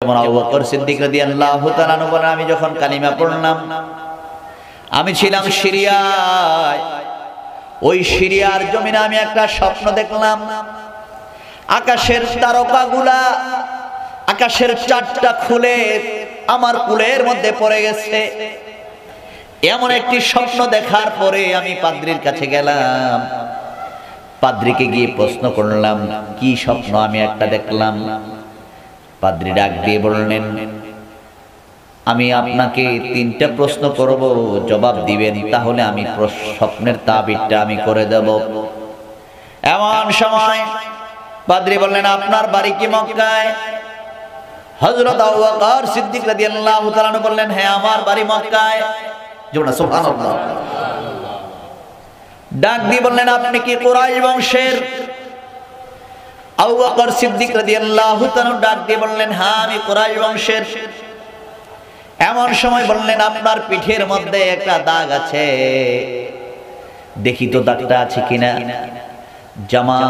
যেমন আবু বকর সিদ্দিক রাদিয়াল্লাহু তাআলা আনহু বলেন, আমি যখন কালিমা পড়লাম, আমি ছিলাম সিরিয়ায়। ওই সিরিয়ার জমিনে আমি একটা স্বপ্ন দেখলাম, আকাশের তারকাগুলা আকাশের চারটা খুলে আমার কুলের মধ্যে পড়ে গেছে। এমন একটি স্বপ্ন দেখার পরে আমি পাদ্রীর কাছে গেলাম, পাদ্রীকে গিয়ে প্রশ্ন করলাম, কি স্বপ্ন আমি একটা দেখলাম। পাদ্রী ডাক দিয়ে বললেন, আমি আপনাকে 3টা প্রশ্ন করব, জবাব দিবেন, তাহলে আমি স্বপ্নের তাবিরটা আমি করে দেব। এমন সময় পাদ্রী বললেন, আপনার বাড়ি কি মক্কায়? হযরত আবু বকর সিদ্দিক রাদিয়াল্লাহু তাআলা আনহু বললেন, হ্যাঁ আমার বাড়ি মক্কায়। সুবহানাল্লাহ। ডাক দিয়ে বললেন, আপনি কি কুরাইশ বংশের? আবু বকর সিদ্দিক রাদিয়াল্লাহু তাআলা ডাক দিয়ে বললেন, হ্যাঁ আমি কুরাইশ বংশের। এমন সময় বললেন, আপনার পিঠের মধ্যে একটা দাগ আছে, দেখি তো দাগটা আছে কিনা। জামা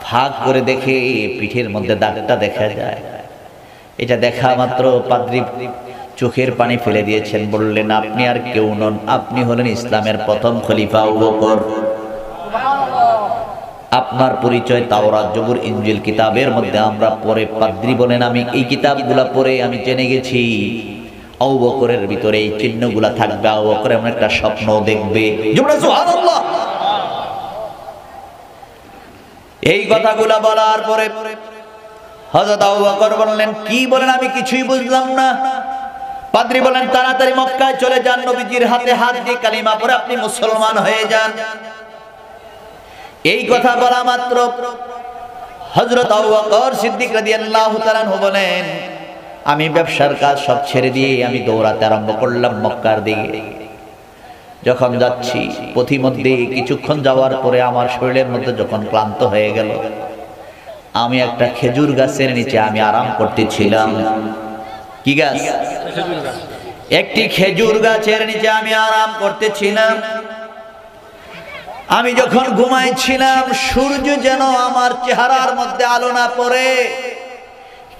ফাঁক করে দেখে পিঠের মধ্যে দাগটা দেখা যায়। এটা দেখা মাত্র পাদ্রী চোখের পানি ফেলে দিয়েছেন, বললেন, আপনি আর কেউ নন, আপনি হলেন ইসলামের প্রথম খলিফা আবু বকর। আপনার পরিচয় তাওরাত, জবুর, ইনজিল কিতাবের মধ্যে আমরা পড়ে, পাদ্রী বলেন, আমি এই কিতাবগুলা পড়ে আমি জেনে গেছি আবু বকরের ভিতরে এই চিহ্নগুলা থাকবে, আবু বকর এমন একটা স্বপ্ন দেখবে। সুবহানাল্লাহ। এই কথাগুলা বলার পরে হযরত আবু বকর বললেন, কি বলেন? আমি কিছুই বুঝলাম না। পাদ্রী বলেন, তাড়াতাড়ি মক্কায় চলে যান, নবীজির হাতে হাত দিয়ে কালিমা পড়ে আপনি মুসলমান হয়ে যান। এই কথা বলা মাত্র হযরত আবু বকর সিদ্দিক রাদিয়াল্লাহু তাআলা আনহু বলেন, আমি ব্যবসার কাজ সব ছেড়ে দিয়ে আমি দৌড়াতে আরম্ভ করলাম মক্কার দিকে। যখন যাচ্ছি, পথিমধ্যে কিছুক্ষণ যাওয়ার পরে আমার শরীরের মধ্যে যখন ক্লান্ত হয়ে গেল, আমি একটা খেজুর গাছের নিচে আমি আরাম করতেছিলাম। কি গাছ? একটি খেজুর গাছের নিচে আমি আরাম করতেছিলাম। আমি যখন ঘুমাইছিলাম, সূর্য যেন আমার চেহারার মধ্যে আলো না পড়ে,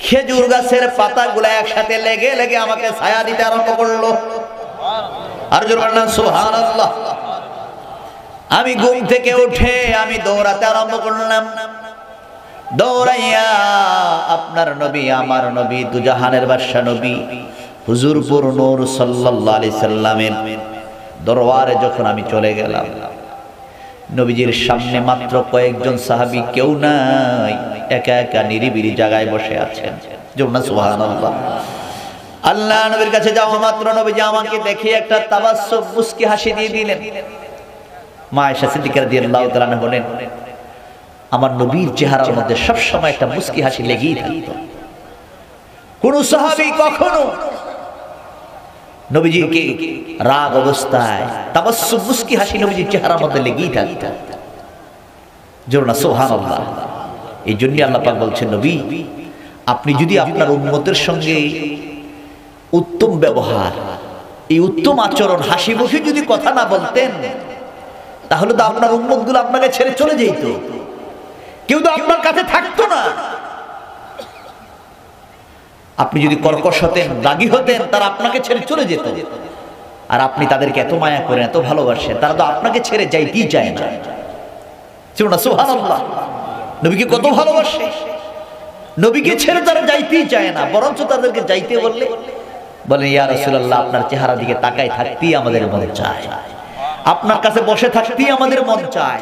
খেজুর গাছের পাতাগুলো একসাথে লেগে লেগে আমাকে ছায়া দিতে আরম্ভ করলো। আর জোরে বলুন সুবহানাল্লাহ। আমি ঘুম থেকে উঠে আমি দৌড়াতে আরম্ভ করলাম। দৌড়াইয়া আপনার নবী, আমার নবী, দুজাহানের বাদশা নবী হুজুরপুর নূর সাল্লাল্লাহু আলাইহি সাল্লামের দরবারে যখন আমি চলে গেলাম, নবীজির সামনে মাত্র কয়েকজন সাহাবী, কেউ নাই, একা একা নিরিবিলি জায়গায় বসে আছেন। সুবহানাল্লাহ। আল্লাহ নবীর কাছে যাওয়া মাত্র নবীজি আমাকে দেখে একটা তাবাসসুম, মুস্কি হাসি দিয়ে দিলেন। মা আয়েশা সিদ্দিকা রাদিয়াল্লাহু তাআলা আনহা বলেন, আমার নবীর চেহারার মধ্যে সব সময় একটা মুস্কি হাসি লেগেই থাকতো। কোন সাহাবী কখনো নবীজিকে রাগ অবস্থায় তাবাসসুম, মুস্কি হাসি নবীজির চেহারার মধ্যে লেগেই থাকতো। জোরে না সুবহানাল্লাহ। এই জন্য আল্লাহ পাক বলছেন, নবী আপনি যদি আপনার উম্মতের সঙ্গে উত্তম ব্যবহার, এই উত্তম আচরণ, হাসি মুখে যদি কথা না বলতেন, তাহলে তো আপনার উম্মতগুলো আপনাকে ছেড়ে চলে যেত, কেউ তো আপনার কাছে থাকতো না। আপনি যদি কর্কশ হতেন, রাগী হতেন, তারা আপনাকে ছেড়ে চলে যেত। আর আপনি তাদেরকে এত মায়া করেন, এত ভালোবাসেন, তারা তো আপনাকে ছেড়ে যাইতেই চায় না। সুবহানাল্লাহ। নবীকে কত ভালোবাসে, নবীকে ছেড়ে তারা যাইতেই চায় না, বরঞ্চ তাদেরকে যাইতে বললে বলে, ইয়া রাসূলুল্লাহ আপনার চেহারা দিকে তাকাই থাকতেই আমাদের মন চায়, আপনার কাছে বসে থাকতেই আমাদের মন চায়,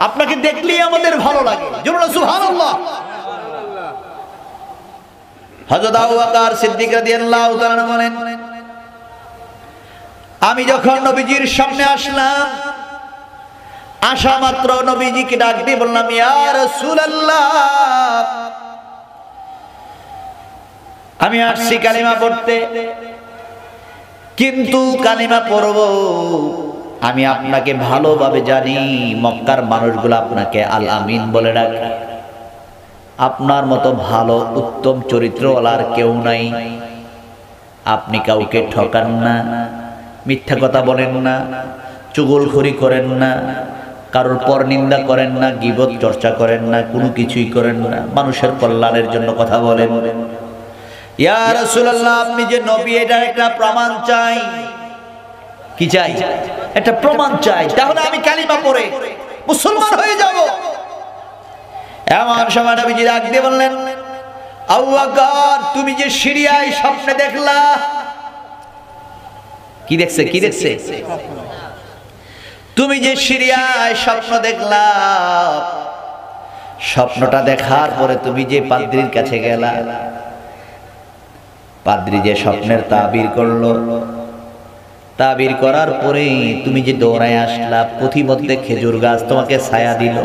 আপনাকে দেখলেই আমাদের ভালো লাগে। সুবহানাল্লাহ। হযরত আবু বকর সিদ্দিক রাদিয়াল্লাহু তাআলা বলেন, আমি যখন নবীজির সামনে আসলাম, আসা মাত্র নবীজিকে ডাক দিয়ে বললাম, ইয়া রাসূলুল্লাহ আমি আসছি কালিমা পড়তে, কিন্তু কালিমা পড়ব আমি আপনাকে ভালোভাবে জানি, মক্কার মানুষগুলো আপনাকে আল আমিন বলে ডাকে, আপনার মতো ভালো উত্তম চরিত্রওয়ালার কেউ নাই, আপনি কাউকে ঠকান না, মিথ্যা কথা বলেন না, চুগলখড়ি করেন না, কারোর পর নিন্দা করেন না, গীবত চর্চা করেন না, কোনো কিছুই করেন না, মানুষের কল্যাণের জন্য কথা বলেন। ইয়া রাসূলুল্লাহ, আপনি যে নবী এটার একটা প্রমাণ চাই। কি চাই? একটা প্রমাণ চাই, তাহলে আমি কালিমা পড়ে মুসলমান হয়ে যাব। এমন সময় নবীজি ডাক দিয়ে বললেন, আবু বকর, তুমি যে সিরিয়ায় স্বপ্নে দেখলা। কি দেখছে? কি দেখছে? তুমি যে সিরিয়ায় স্বপ্ন দেখলা, স্বপ্নটা দেখার পরে তুমি যে পাদ্রীর কাছে গেলা, পাদ্রী যে স্বপ্নের তাবির করলো, তাবির করার পরে তুমি যে দৌড়ায় আসলা, পথিমধ্যে খেজুর গাছ তোমাকে ছায়া দিল,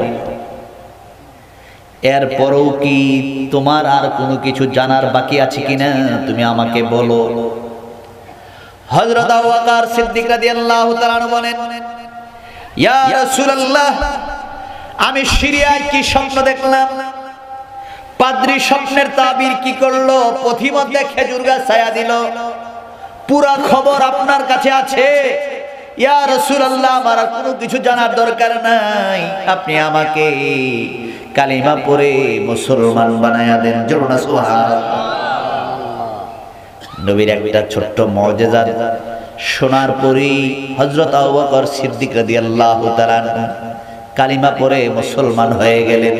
এরপরও কি তোমার আর কোনো কিছু জানার বাকি আছে কিনা তুমি আমাকে বলো। হযরত আবু বকর সিদ্দিক রাদিয়াল্লাহু তাআলা আনহু বলেন, ইয়া রাসূলুল্লাহ, আমি সিরিয়ায় কি স্বপ্ন দেখলাম, পাদ্রী স্বপ্নের তাবির কি করলো, পথিমধ্যে খেজুর গাছ ছায়া দিল, পুরা খবর আপনার কাছে আছে। ইয়া রাসূলুল্লাহ, আমার কোনো কিছু জানার দরকার নাই, আপনি আমাকে কালিমা পড়ে মুসলমান বানায়া দেন। জোরে সুবহানাল্লাহ। নবীর একটা ছোট্ট মুজিজা শোনার পরেই হযরত আবু বকর সিদ্দিক রাদিয়াল্লাহু তাআলা কালিমা পড়ে মুসলমান হয়ে গেলেন।